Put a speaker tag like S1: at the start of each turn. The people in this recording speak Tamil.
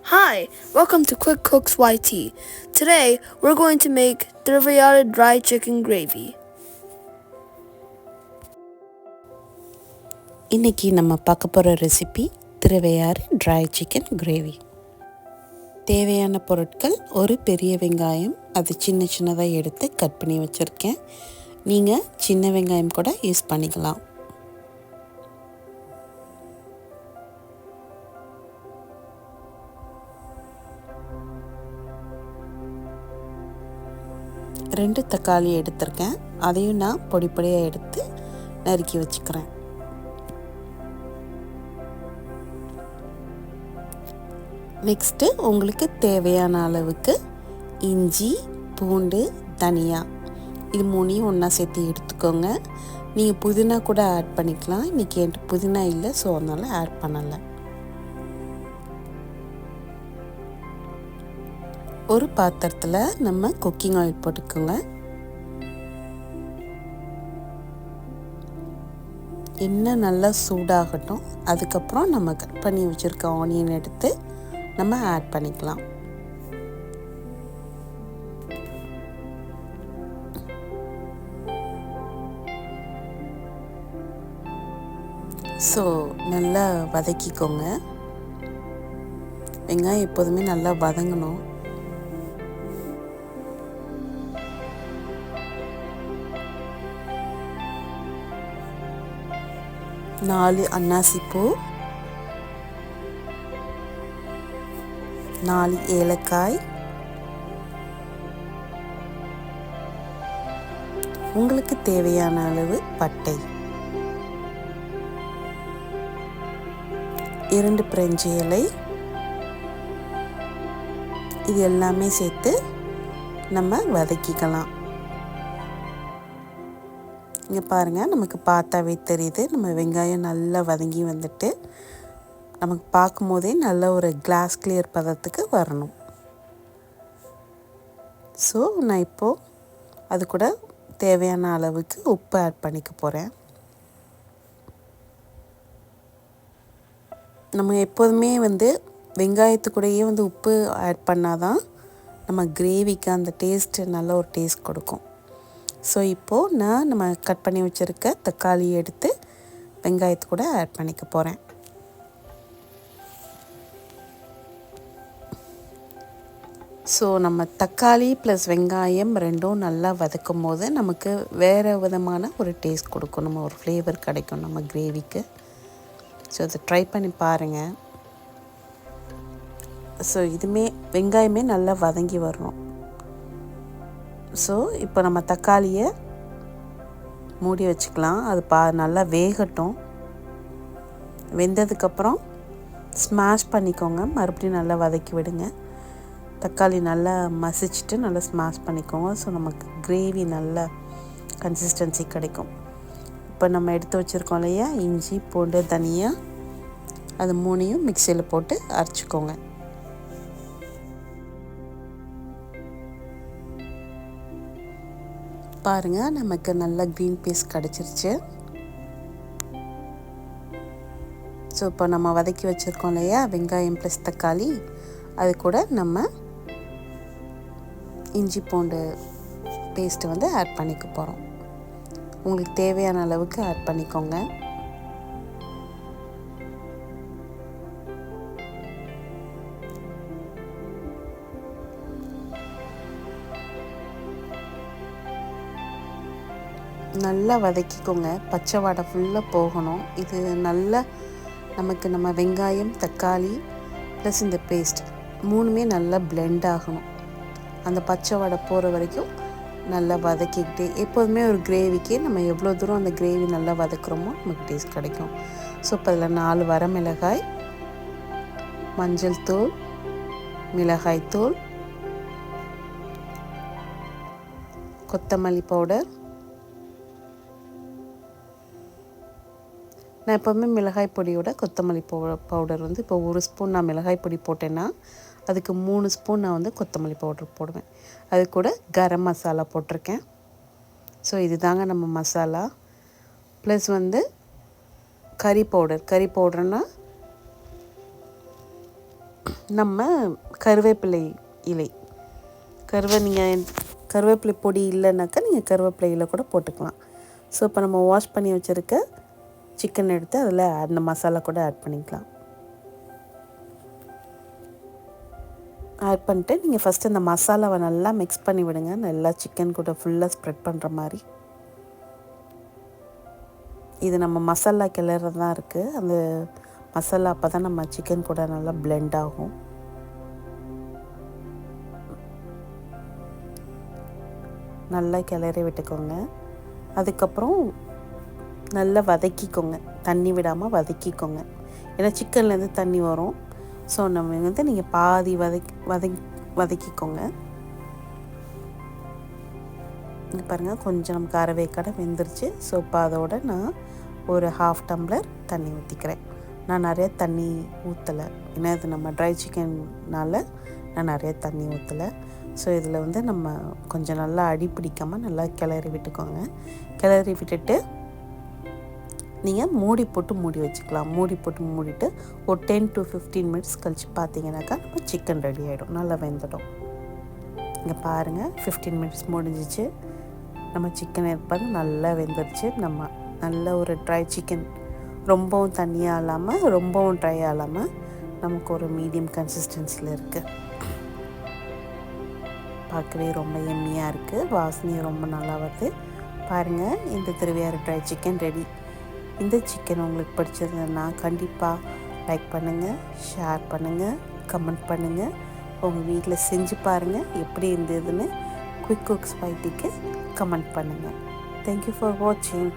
S1: Hi, welcome to Quick Cooks YT. Today, we're going to make Triviyara dry chicken gravy.
S2: இன்றைக்கி நம்ம பார்க்க போகிற recipe Thiruvaiyaru try chicken gravy. தேவையான பொருட்கள்: ஒரு பெரிய வெங்காயம், அது சின்ன சின்னதாக எடுத்து கட் பண்ணி வச்சுருக்கேன். நீங்கள் சின்ன வெங்காயம் கூட யூஸ் பண்ணிக்கலாம். ரெண்டு தக்காளி எடுத்திருக்கேன், அதையும் நான் பொடி பொடியாக எடுத்து நறுக்கி வச்சுக்கிறேன். நெக்ஸ்ட்டு உங்களுக்கு தேவையான அளவுக்கு இஞ்சி, பூண்டு, தனியா இது மூணையும் ஒன்றா சேர்த்து எடுத்துக்கோங்க. நீங்கள் புதினா கூட ஆட் பண்ணிக்கலாம். இன்றைக்கி என்கிட்ட புதினா இல்லை, ஸோ அதனால் ஆட் பண்ணலை. ஒரு பாத்திரத்தில் நம்ம குக்கிங் ஆயில் போட்டுக்கோங்க. எண்ணெய் நல்லா சூடாகட்டும். அதுக்கப்புறம் நம்ம கட் பண்ணி வச்சுருக்க ஆனியன் எடுத்து நம்ம ஆட் பண்ணிக்கலாம். ஸோ நல்லா வதக்கிக்கோங்க. வெங்காயம் எப்போதுமே நல்லா வதங்கணும். நாலு அன்னாசிப்பூ, 4 ஏலக்காய், உங்களுக்கு தேவையான அளவு பட்டை, 2 பிரெஞ்சு இலை, இது எல்லாமே சேர்த்து நம்ம வதக்கிக்கலாம். இங்கே பாருங்கள், நமக்கு பார்த்தாவே தெரியுது நம்ம வெங்காயம் நல்லா வதங்கி வந்துட்டு நமக்கு பார்க்கும் போதே நல்ல ஒரு கிளாஸ் கிளியர் பதத்துக்கு வரணும். ஸோ நான் இப்போது அது கூட தேவையான அளவுக்கு உப்பு ஆட் பண்ணிக்க போகிறேன். நம்ம எப்போதுமே வெங்காயத்துக்கூடையே உப்பு ஆட் பண்ணால் தான் நம்ம கிரேவிக்கு அந்த டேஸ்ட்டு நல்ல ஒரு டேஸ்ட் கொடுக்கும். ஸோ இப்போது நம்ம கட் பண்ணி வச்சுருக்க தக்காளி எடுத்து வெங்காயத்து கூட ஆட் பண்ணிக்க போகிறேன். ஸோ நம்ம தக்காளி ப்ளஸ் வெங்காயம் ரெண்டும் நல்லா வதக்கும் போது நமக்கு வேறு விதமான ஒரு டேஸ்ட் கொடுக்கும், நம்ம ஒரு ஃப்ளேவர் கிடைக்கும் நம்ம கிரேவிக்கு. ஸோ அதை ட்ரை பண்ணி பாருங்கள். ஸோ இதுவுமே வெங்காயமே நல்லா வதங்கி வரணும். ஸோ இப்போ நம்ம தக்காளியை மூடி வச்சுக்கலாம். அது நல்லா வேகட்டும். வெந்ததுக்கப்புறம் ஸ்மாஷ் பண்ணிக்கோங்க. மறுபடியும் நல்லா வதக்கி விடுங்க. தக்காளி நல்லா மசிச்சுட்டு நல்லா ஸ்மாஷ் பண்ணிக்கோங்க. ஸோ நமக்கு கிரேவி நல்ல கன்சிஸ்டன்சி கிடைக்கும். இப்போ நம்ம எடுத்து வச்சுருக்கோம் இல்லையா, இஞ்சி, பூண்டு, தனியா, அது மூணையும் மிக்சியில் போட்டு அரைச்சிக்கோங்க. பாருங்கள், நமக்கு நல்ல க்ரீன் பீஸ் கிடச்சிருச்சு. ஸோ இப்போ நம்ம வதக்கி வச்சுருக்கோம் இல்லையா வெங்காயம் ப்ளஸ் தக்காளி, அது கூட நம்ம இஞ்சி பூண்டு பேஸ்ட்டு ஆட் பண்ணிக்க போகிறோம். உங்களுக்கு தேவையான அளவுக்கு ஆட் பண்ணிக்கோங்க. நல்லா வதக்கிக்கோங்க. பச்சை வாடை ஃபுல்லாக போகணும். இது நல்லா நம்ம வெங்காயம், தக்காளி ப்ளஸ் இந்த பேஸ்ட் மூணுமே நல்லா பிளெண்ட் ஆகணும். அந்த பச்சை வாடை போகிற வரைக்கும் நல்லா வதக்கிக்கிட்டு, எப்போதுமே ஒரு கிரேவிக்கு நம்ம எவ்வளோ தூரம் அந்த கிரேவி நல்லா வதக்குறோமோ நமக்கு டேஸ்ட் கிடைக்கும். ஸோ இப்போ அதில் 4 வரமிளகாய், மஞ்சள் தூள், மிளகாய் தூள், கொத்தமல்லி பவுடர். நான் எப்போவுமே மிளகாய் பொடியோட கொத்தமல்லி பவுடர் இப்போ 1 ஸ்பூன் நான் மிளகாய் பொடி போட்டேன்னா அதுக்கு 3 ஸ்பூன் நான் கொத்தமல்லி பவுடர் போடுவேன். அது கூட கரம் மசாலா போட்டிருக்கேன். ஸோ இது தாங்க நம்ம மசாலா. ப்ளஸ் கறி பவுடர்னால் நம்ம கருவேப்பிலை இலை, கருவேப்பிலை பொடி இல்லைனாக்கா நீங்கள் கருவேப்பிலை இலை கூட போட்டுக்கலாம். ஸோ இப்போ நம்ம வாஷ் பண்ணி வச்சுருக்க சிக்கன் எடுத்து அதில் அந்த மசாலா கூட ஆட் பண்ணிக்கலாம். ஆட் பண்ணிட்டு நீங்கள் ஃபஸ்ட்டு அந்த மசாலாவை நல்லா மிக்ஸ் பண்ணி விடுங்க. நல்லா சிக்கன் கூட ஃபுல்லாக ஸ்ப்ரெட் பண்ணுற மாதிரி. இது நம்ம மசாலா கிளறது தான் இருக்குது. அந்த மசாலா அப்போ தான் நம்ம சிக்கன் கூட நல்லா பிளெண்ட் ஆகும். நல்லா கிளறி விட்டுக்கோங்க. அதுக்கப்புறம் நல்லா வதக்கிக்கோங்க, தண்ணி விடாமல் வதக்கிக்கோங்க. ஏன்னா சிக்கன்லேருந்து தண்ணி வரும். ஸோ நம்ம நீங்கள் பாதி வதக்கிக்கோங்க. இங்கே பாருங்கள், கொஞ்சம் நமக்கு அரைவேக்காடை வெந்துருச்சு. ஸோ இப்போ அதோட நான் ஒரு 1/2 டம்ளர் தண்ணி ஊற்றிக்கிறேன். நான் நிறைய தண்ணி ஊற்றலை, ஏன்னா இது நம்ம ட்ரை சிக்கன்னால் நான் நிறைய தண்ணி ஊற்றலை. ஸோ இதில் நம்ம கொஞ்சம் நல்லா அடி பிடிக்காமல் நல்லா கிளறி விட்டுக்கோங்க. கிளறி விட்டுட்டு நீங்கள் மூடி வச்சுக்கலாம். மூடிட்டு ஒரு 10 to 15 மினிட்ஸ் கழித்து பார்த்தீங்கன்னாக்கா நம்ம சிக்கன் ரெடி ஆகிடும், நல்லா வெந்துடும். இங்கே பாருங்கள், 15 மினிட்ஸ் முடிஞ்சிச்சு. நம்ம சிக்கன் எடுப்பாங்க நல்லா வெந்துருச்சு. நம்ம நல்ல ஒரு ட்ரை சிக்கன், ரொம்பவும் தண்ணியாக இல்லாமல் ரொம்பவும் ட்ரையாக இல்லாமல் நமக்கு ஒரு மீடியம் கன்சிஸ்டன்சியில் இருக்குது. பார்க்கவே ரொம்ப எம்மியாக இருக்குது, வாசனையும் ரொம்ப நல்லா வருது. பாருங்கள், இந்த திருவையாறு ட்ரை சிக்கன் ரெடி. இந்த சிக்கன் உங்களுக்கு பிடிச்சதுன்னா கண்டிப்பாக லைக் பண்ணுங்கள், ஷேர் பண்ணுங்கள், கமெண்ட் பண்ணுங்கள். உங்கள் வீட்டில் செஞ்சு பாருங்கள், எப்படி இருந்ததுன்னு குயிக் குக்ஸ் வைட்டிக்கு கமெண்ட் பண்ணுங்கள். தேங்க்யூ ஃபார் வாட்சிங்.